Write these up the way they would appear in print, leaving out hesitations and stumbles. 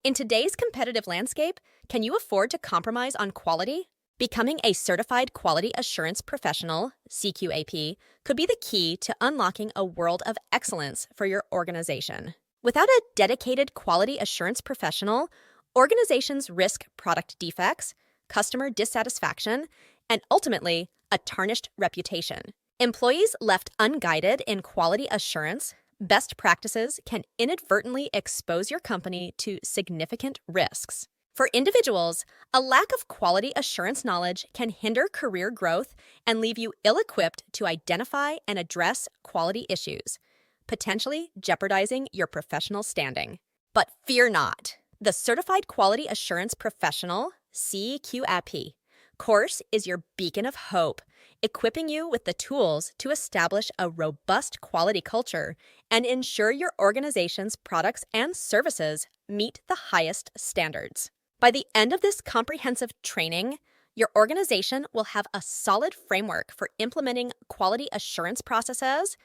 In today's competitive landscape, can you afford to compromise on quality? Becoming a certified quality assurance professional, CQAP, could be the key to unlocking a world of excellence for your organization. Without a dedicated quality assurance professional, organizations risk product defects, customer dissatisfaction, and ultimately, a tarnished reputation. Employees left unguided in quality assurance, best practices can inadvertently expose your company to significant risks. For individuals, a lack of quality assurance knowledge can hinder career growth and leave you ill-equipped to identify and address quality issues, potentially jeopardizing your professional standing. But fear not. The Certified Quality Assurance Professional, CAQP, course is your beacon of hope, equipping you with the tools to establish a robust quality culture and ensure your organization's products and services meet the highest standards. By the end of this comprehensive training, your organization will have a solid framework for implementing quality assurance processes,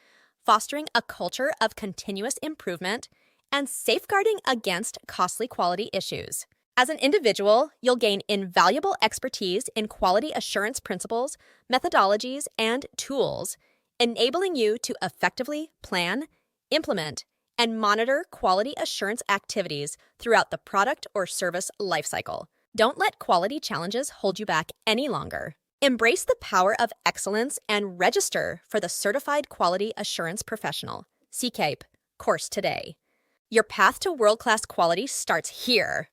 fostering a culture of continuous improvement, and safeguarding against costly quality issues. As an individual, you'll gain invaluable expertise in quality assurance principles, methodologies, and tools, enabling you to effectively plan, implement, and monitor quality assurance activities throughout the product or service lifecycle. Don't let quality challenges hold you back any longer. Embrace the power of excellence and register for the Certified Quality Assurance Professional, CAQP, course today. Your path to world-class quality starts here.